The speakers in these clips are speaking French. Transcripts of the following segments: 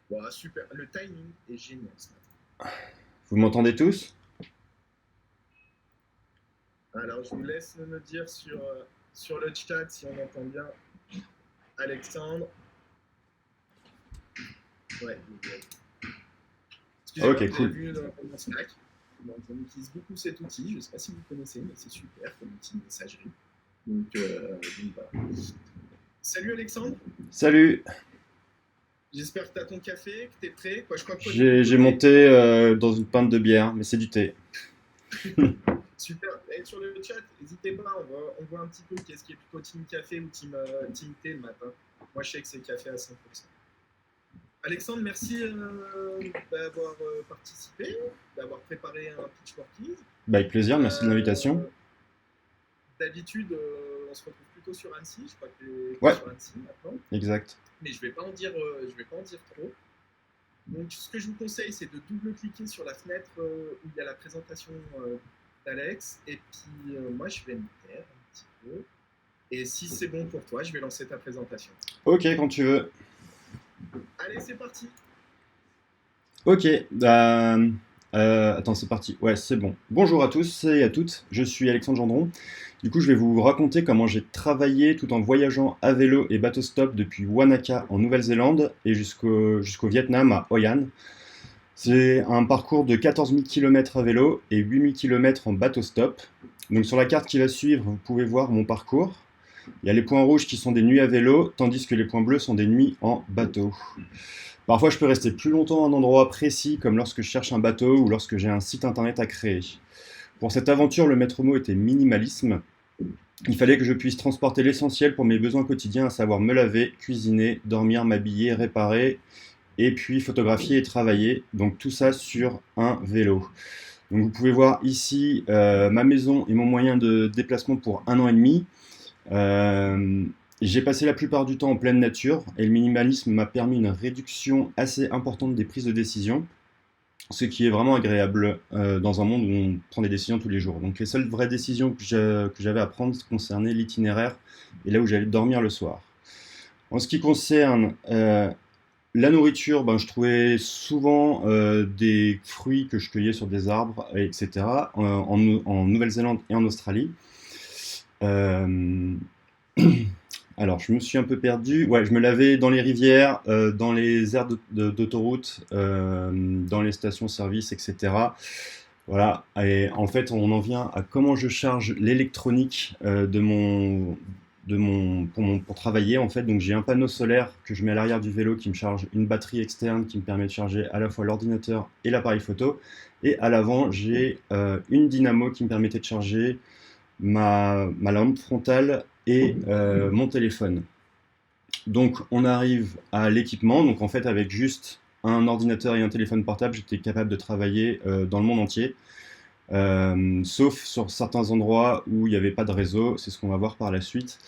Voilà, super. Le timing est génial ce matin. Vous m'entendez tous? Alors, je vous laisse me dire sur le chat si on entend bien Alexandre. Ouais, ouais. Excusez-moi, Ok, vous avez cool. vu dans mon Slack. Donc, on utilise beaucoup cet outil. Je ne sais pas si vous connaissez, mais c'est super comme outil de messagerie. Donc voilà. Salut Alexandre. Salut! J'espère que tu as ton café, que tu es prêt. Quoi, je crois que toi, de ton J'ai côté. monté dans une pinte de bière, mais c'est du thé. Super. Et sur le chat, n'hésitez pas, on voit un petit peu qu'est-ce qui est plutôt team café ou team thé le matin. Moi, je sais que c'est café à 100%. Alexandre, merci d'avoir participé, d'avoir préparé un pitch for keys. Bah, avec plaisir, merci de l'invitation. Euh, D'habitude, on se retrouve plutôt sur Annecy. Je crois que tu es Ouais, sur Annecy maintenant. exact. Mais je vais pas en dire trop. Donc, ce que je vous conseille, c'est de double-cliquer sur la fenêtre où il y a la présentation d'Alex. Et puis, moi, je vais me taire un petit peu. Et si c'est bon pour toi, je vais lancer ta présentation. Ok, quand tu veux. Allez, c'est parti. Ok, attends, c'est parti. Ouais, c'est bon. Bonjour à tous et à toutes, je suis Alexandre Gendron. Du coup, je vais vous raconter comment j'ai travaillé tout en voyageant à vélo et bateau stop depuis Wanaka en Nouvelle-Zélande et jusqu'au Vietnam à Hoi An. C'est un parcours de 14 000 km à vélo et 8 000 km en bateau stop. Donc sur la carte qui va suivre, vous pouvez voir mon parcours. Il y a les points rouges qui sont des nuits à vélo, tandis que les points bleus sont des nuits en bateau. Parfois, je peux rester plus longtemps à un endroit précis, comme lorsque je cherche un bateau ou lorsque j'ai un site internet à créer. Pour cette aventure, le maître mot était minimalisme. Il fallait que je puisse transporter l'essentiel pour mes besoins quotidiens, à savoir me laver, cuisiner, dormir, m'habiller, réparer, et puis photographier et travailler. Donc tout ça sur un vélo. Donc vous pouvez voir ici ma maison et mon moyen de déplacement pour 1 an et demi. Euh, j'ai passé la plupart du temps en pleine nature et le minimalisme m'a permis une réduction assez importante des prises de décision, ce qui est vraiment agréable dans un monde où on prend des décisions tous les jours. Donc les seules vraies décisions que j'avais à prendre concernaient l'itinéraire et là où j'allais dormir le soir. En ce qui concerne la nourriture, ben, je trouvais souvent des fruits que je cueillais sur des arbres, etc., en Nouvelle-Zélande et en Australie. Euh, Alors, je me suis un peu perdu. Ouais, je me lavais dans les rivières, dans les aires d'autoroute, dans les stations-service, etc. Voilà. Et en fait, on en vient à comment je charge l'électronique pour travailler. En fait, donc j'ai un panneau solaire que je mets à l'arrière du vélo qui me charge une batterie externe qui me permet de charger à la fois l'ordinateur et l'appareil photo. Et à l'avant, j'ai une dynamo qui me permettait de charger ma lampe frontale et mon téléphone. Donc on arrive à l'équipement. Donc en fait avec juste un ordinateur et un téléphone portable, j'étais capable de travailler dans le monde entier. Sauf sur certains endroits où il n'y avait pas de réseau, c'est ce qu'on va voir par la suite.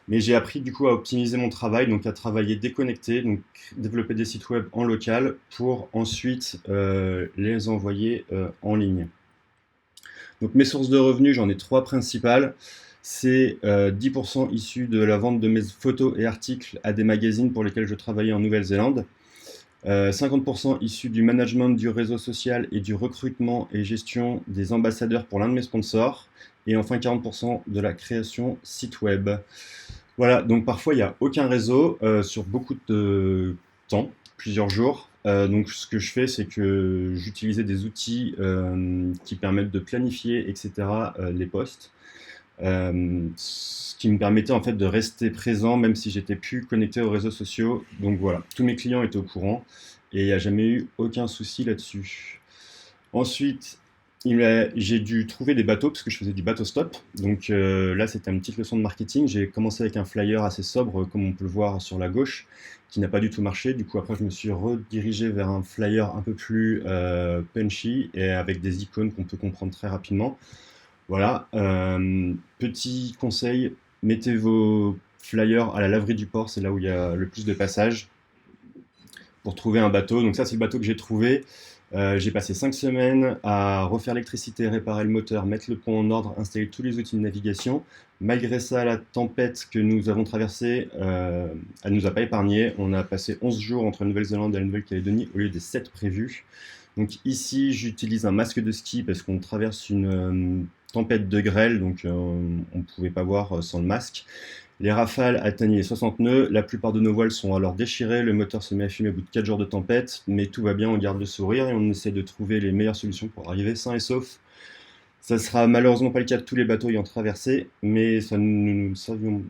Mais j'ai appris du coup à optimiser mon travail, donc à travailler déconnecté, donc développer des sites web en local pour ensuite les envoyer en ligne. Donc mes sources de revenus, j'en ai trois principales. C'est 10% issus de la vente de mes photos et articles à des magazines pour lesquels je travaillais en Nouvelle-Zélande. 50% issus du management du réseau social et du recrutement et gestion des ambassadeurs pour l'un de mes sponsors. Et enfin 40% de la création site web. Voilà, donc parfois il n'y a aucun réseau sur beaucoup de temps, plusieurs jours. Donc ce que je fais, c'est que j'utilisais des outils qui permettent de planifier, etc., les posts. Ce qui me permettait en fait de rester présent même si j'étais plus connecté aux réseaux sociaux. Donc voilà, tous mes clients étaient au courant et il n'y a jamais eu aucun souci là-dessus. Ensuite, j'ai dû trouver des bateaux parce que je faisais du bateau stop. Donc là, c'était une petite leçon de marketing. J'ai commencé avec un flyer assez sobre, comme on peut le voir sur la gauche, qui n'a pas du tout marché. Du coup, après, je me suis redirigé vers un flyer un peu plus punchy et avec des icônes qu'on peut comprendre très rapidement. Voilà. Petit conseil, mettez vos flyers à la laverie du port, c'est là où il y a le plus de passages pour trouver un bateau. Donc ça, c'est le bateau que j'ai trouvé. J'ai passé 5 semaines à refaire l'électricité, réparer le moteur, mettre le pont en ordre, installer tous les outils de navigation. Malgré ça, la tempête que nous avons traversée, elle ne nous a pas épargnés. On a passé 11 jours entre la Nouvelle-Zélande et la Nouvelle-Calédonie au lieu des 7 prévus. Donc ici, j'utilise un masque de ski parce qu'on traverse une tempête de grêle, donc on ne pouvait pas voir sans le masque. Les rafales atteignent les 60 nœuds, la plupart de nos voiles sont alors déchirées, le moteur se met à fumer au bout de 4 jours de tempête, mais tout va bien, on garde le sourire et on essaie de trouver les meilleures solutions pour arriver sain et sauf. Ça sera malheureusement pas le cas de tous les bateaux ayant traversé, mais ça, nous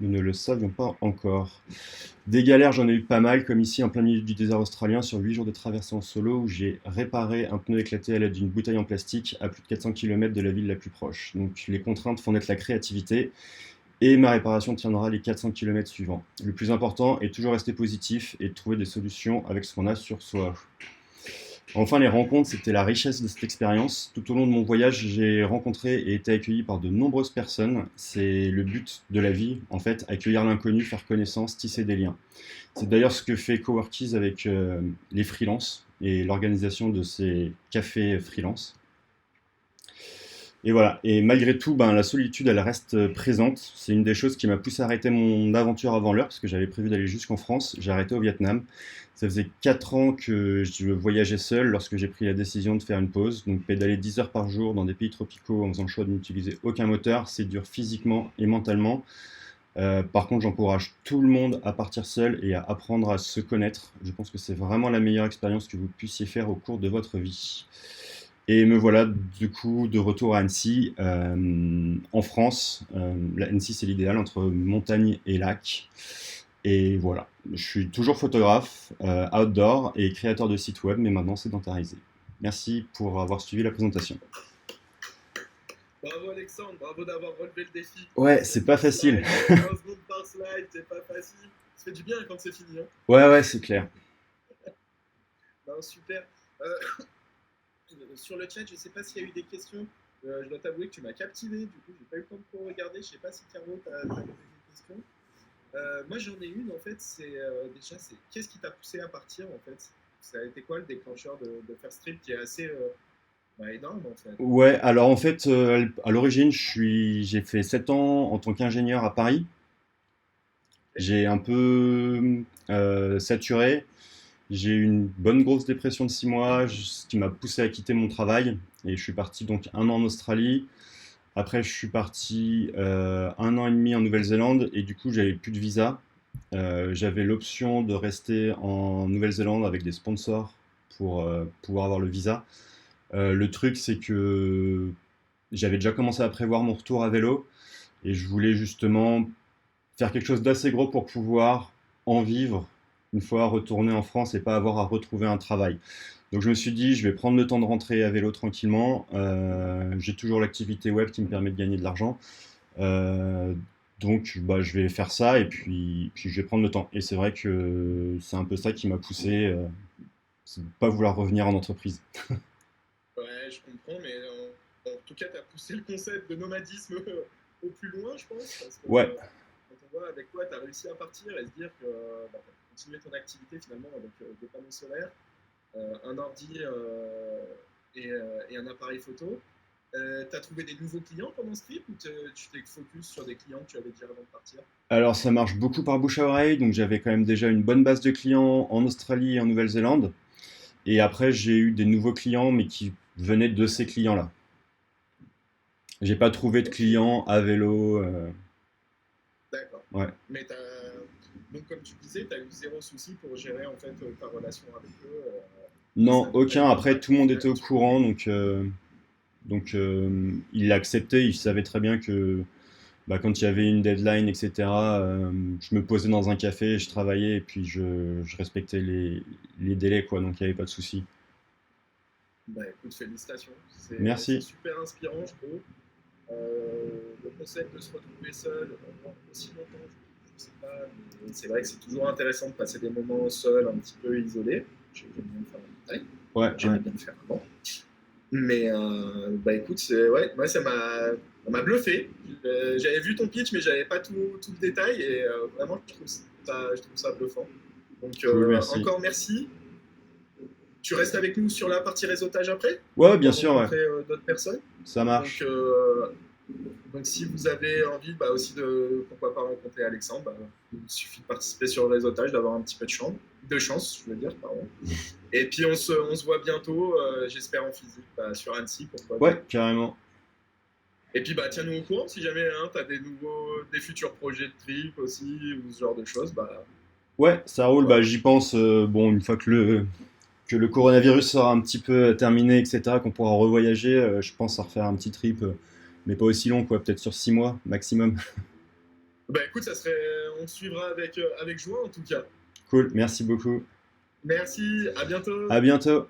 ne le savions pas encore. Des galères, j'en ai eu pas mal, comme ici en plein milieu du désert australien, sur 8 jours de traversée en solo, où j'ai réparé un pneu éclaté à l'aide d'une bouteille en plastique à plus de 400 km de la ville la plus proche. Donc les contraintes font naître la créativité, et ma réparation tiendra les 400 km suivants. Le plus important est toujours rester positif et de trouver des solutions avec ce qu'on a sur soi. Enfin, les rencontres, c'était la richesse de cette expérience. Tout au long de mon voyage, j'ai rencontré et été accueilli par de nombreuses personnes. C'est le but de la vie, en fait, accueillir l'inconnu, faire connaissance, tisser des liens. C'est d'ailleurs ce que fait Coworkies avec les freelances et l'organisation de ces cafés freelance. Et voilà. Et malgré tout, ben, la solitude, elle reste présente. C'est une des choses qui m'a poussé à arrêter mon aventure avant l'heure, parce que j'avais prévu d'aller jusqu'en France. J'ai arrêté au Vietnam. Ça faisait 4 ans que je voyageais seul lorsque j'ai pris la décision de faire une pause. Donc pédaler 10 heures par jour dans des pays tropicaux en faisant le choix de n'utiliser aucun moteur, c'est dur physiquement et mentalement. Par contre, j'encourage tout le monde à partir seul et à apprendre à se connaître. Je pense que c'est vraiment la meilleure expérience que vous puissiez faire au cours de votre vie. Et me voilà du coup de retour à Annecy, en France. Annecy, c'est l'idéal entre montagne et lac. Et voilà, je suis toujours photographe, outdoor et créateur de sites web, mais maintenant sédentarisé. Merci pour avoir suivi la présentation. Bravo Alexandre, bravo d'avoir relevé le défi. Ouais, c'est pas facile. 15 secondes par slide, c'est pas facile. Ça fait du bien quand c'est fini. Hein. Ouais, c'est clair. Non, super. Sur le chat, je ne sais pas s'il y a eu des questions. Je dois t'avouer que tu m'as captivé. Du coup, j'ai pas eu le temps de trop regarder. Je ne sais pas si Caro t'a posé des questions. Moi, j'en ai une en fait. C'est qu'est-ce qui t'a poussé à partir en fait. Ça a été quoi le déclencheur de faire Strip qui est assez énorme en fait. Ouais, alors en fait, à l'origine, j'ai fait 7 ans en tant qu'ingénieur à Paris. J'ai un peu saturé. J'ai eu une bonne grosse dépression de 6 mois, ce qui m'a poussé à quitter mon travail. Et je suis parti donc 1 an en Australie. Après, je suis parti 1 an et demi en Nouvelle-Zélande. Et du coup, j'avais plus de visa. J'avais l'option de rester en Nouvelle-Zélande avec des sponsors pour pouvoir avoir le visa. Le truc, c'est que j'avais déjà commencé à prévoir mon retour à vélo. Et je voulais justement faire quelque chose d'assez gros pour pouvoir en vivre une fois retourné en France et pas avoir à retrouver un travail. Donc je me suis dit, je vais prendre le temps de rentrer à vélo tranquillement. J'ai toujours l'activité web qui me permet de gagner de l'argent. Euh, donc je vais faire ça et puis je vais prendre le temps. Et c'est vrai que c'est un peu ça qui m'a poussé, c'est de ne pas vouloir revenir en entreprise. Ouais, je comprends, mais en tout cas, tu as poussé le concept de nomadisme au plus loin, je pense. Parce que Ouais, quand on voit avec quoi tu as réussi à partir et se dire que tu as continué ton activité finalement avec des panneaux solaires, un ordi et un appareil photo. Tu as trouvé des nouveaux clients pendant ce trip ou tu t'es focus sur des clients que tu avais déjà avant de partir? alors ça marche beaucoup par bouche à oreille, donc j'avais quand même déjà une bonne base de clients en Australie et en Nouvelle-Zélande. Et après, j'ai eu des nouveaux clients, mais qui venaient de ces clients-là. J'ai pas trouvé de Ok, clients à vélo. d'accord. Ouais. Mais donc, comme tu disais, tu as eu zéro souci pour gérer en fait ta relation avec eux. Ça Non, n'a pas aucun. été Après, tout le impacté monde était au là-dessus. courant, donc il l'acceptait. Il savait très bien que bah, quand il y avait une deadline, etc., je me posais dans un café, je travaillais et puis je respectais les délais, quoi. Donc il n'y avait pas de souci. Bah écoute, félicitations. C'est Merci. super inspirant, je trouve. Le concept de se retrouver seul pendant aussi longtemps, je sais pas, mais c'est vrai que c'est toujours intéressant de passer des moments seul, un petit peu isolé. J'aime bien le faire en détail. Ouais, J'aimais ouais. bien le faire avant. Mais bah écoute, ouais, moi ça m'a bluffé. J'avais vu ton pitch, mais j'avais pas tout le détail et vraiment je trouve ça bluffant. Donc Cool, merci. encore merci. Tu restes avec nous sur la partie réseautage après? Ouais, bien Pour sûr, ouais. rencontrer d'autres personnes. Ça marche. Donc, si vous avez envie aussi de, pourquoi pas rencontrer Alexandre, il suffit de participer sur le réseautage, d'avoir un petit peu de chance, je veux dire, pardon. Et puis on se voit bientôt, j'espère en physique, sur Annecy, pourquoi pas. Ouais, carrément. Et puis tiens-nous au courant si jamais tu as des futurs projets de trip aussi, ou ce genre de choses. Ouais, ça roule, bah, j'y pense, bon, une fois que le coronavirus sera un petit peu terminé, etc., qu'on pourra revoyager, je pense à refaire un petit trip, mais pas aussi long, quoi, peut-être sur 6 mois maximum. Écoute, on suivra avec joie en tout cas. Cool, merci beaucoup. Merci, à bientôt. À bientôt.